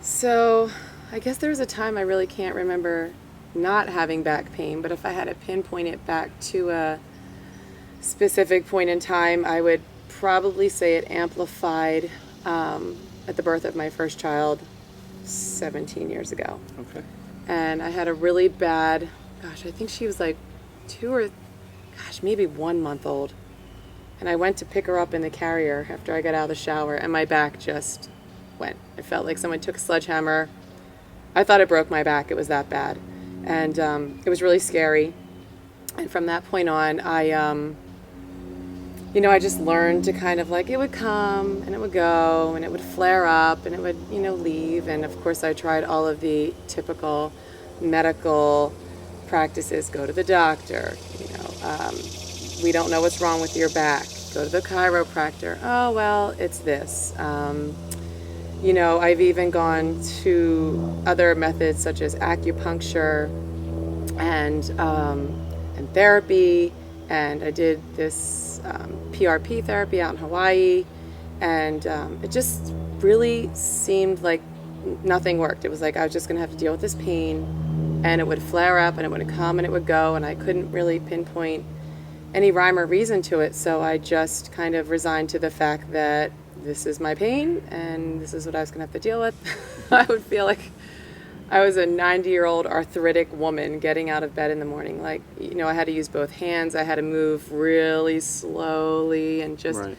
So I guess there was a time I really can't remember not having back pain, but if I had to pinpoint it back to a specific point in time, I would probably say it amplified at the birth of my first child 17 years ago. Okay. And I had a really bad, I think she was like maybe 1 month old. And I went to pick her up in the carrier after I got out of the shower, and my back just went. It felt like someone took a sledgehammer. I thought it broke my back. It was that bad. And it was really scary. And from that point on, I just learned to kind of like, it would come and it would go and it would flare up and it would, leave. And of course I tried all of the typical medical practices. Go to the doctor, we don't know what's wrong with your back. Go to the chiropractor. Oh, well, it's this. I've even gone to other methods such as acupuncture and therapy. And I did this PRP therapy out in Hawaii. And it just really seemed like nothing worked. It was like I was just going to have to deal with this pain. And it would flare up and it would come and it would go. And I couldn't really pinpoint any rhyme or reason to it. So I just kind of resigned to the fact that this is my pain and this is what I was going to have to deal with. I would feel like I was a 90-year-old arthritic woman getting out of bed in the morning. Like, I had to use both hands. I had to move really slowly and just Right.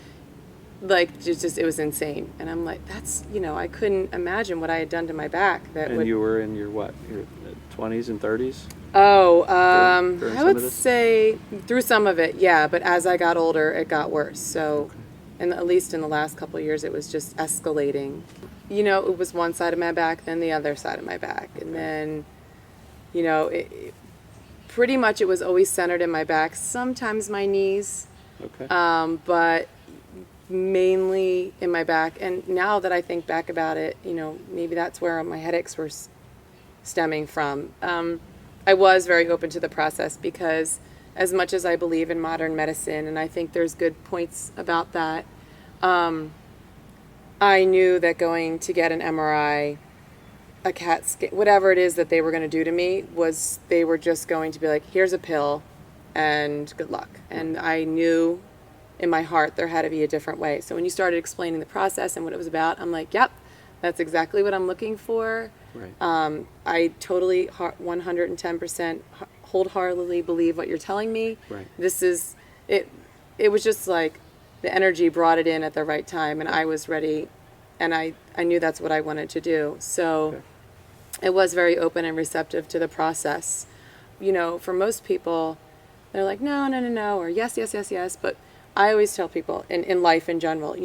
Just it was insane. And I'm like, that's, I couldn't imagine what I had done to my back. And you were in your 20s and 30s? Oh, during I some would of this? say through some of it, yeah. But as I got older, it got worse. So, and at least in the last couple of years, it was just escalating. It was one side of my back, then the other side of my back. And then, pretty much it was always centered in my back. Sometimes my knees, Okay. but mainly in my back. And now that I think back about it, maybe that's where my headaches were stemming from. I was very open to the process because as much as I believe in modern medicine, and I think there's good points about that, I knew that going to get an MRI, a CAT scan, whatever it is that they were going to do to me, they were just going to be like, here's a pill and good luck. And I knew in my heart there had to be a different way. So when you started explaining the process and what it was about, I'm like, yep, that's exactly what I'm looking for. Right. I totally 110% wholeheartedly believe what you're telling me. Right. This is it. It was just like the energy brought it in at the right time, and I was ready, and I knew that's what I wanted to do. So Okay. it was very open and receptive to the process. For most people, they're like, no, no, no, no, or yes, yes, yes, yes. But I always tell people in life in general,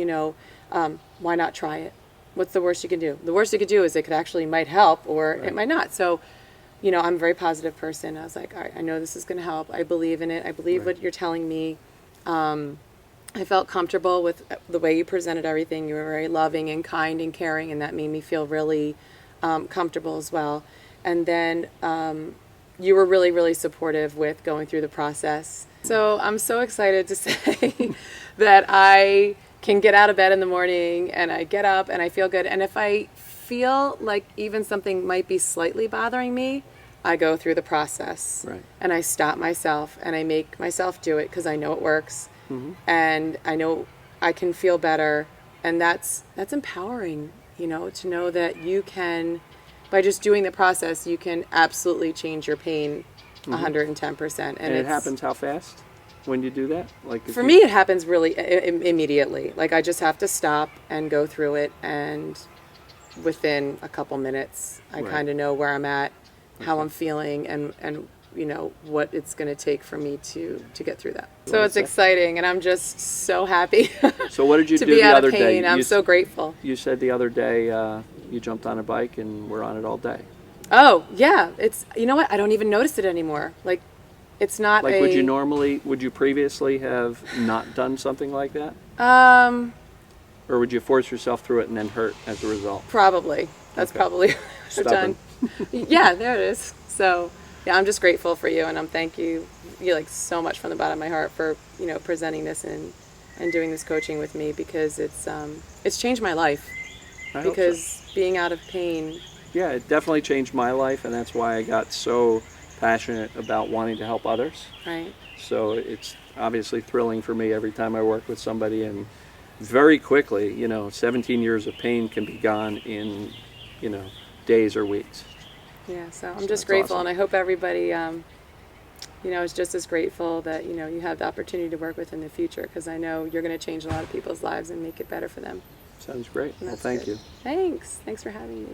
why not try it? What's the worst you can do? The worst you could do is it might help or Right. it might not. So, I'm a very positive person. I was like, all right, I know this is going to help. I believe in it. I believe Right. what you're telling me. I felt comfortable with the way you presented everything. You were very loving and kind and caring, and that made me feel really comfortable as well. And then you were really, really supportive with going through the process. So I'm so excited to say that I can get out of bed in the morning and I get up and I feel good. And if I feel like even something might be slightly bothering me, I go through the process. Right. And I stop myself and I make myself do it because I know it works. Mm-hmm. And I know I can feel better. And that's empowering, to know that you can, by just doing the process, you can absolutely change your pain 110%. And it happens how fast when you do that? Like if For you- me, it happens really immediately. Like I just have to stop and go through it, and within a couple minutes, I Right. kind of know where I'm at, how I'm feeling, and what it's going to take for me to get through that. So Well, it's that's- exciting, and I'm just so happy So what did you to do be the out other of pain. day? I'm so grateful. You said the other day you jumped on a bike and were on it all day. Oh yeah, it's what, I don't even notice it anymore. Like it's not Like would you previously have not done something like that? Or would you force yourself through it and then hurt as a result? Probably. That's Okay. probably what I've done. Stubborn. Yeah, there it is. So, yeah, I'm just grateful for you, and I'm thank you so much from the bottom of my heart for presenting this and doing this coaching with me because it's changed my life. I hope so. Because being out of pain. Yeah, it definitely changed my life, and that's why I got so passionate about wanting to help others. Right. So it's obviously thrilling for me every time I work with somebody, and very quickly, 17 years of pain can be gone in, days or weeks. Yeah, so I'm So just that's grateful, awesome. and I hope everybody, is just as grateful that, you have the opportunity to work with in the future, because I know you're going to change a lot of people's lives and make it better for them. Sounds great. And Well, that's thank good. you. Thanks. Thanks for having me.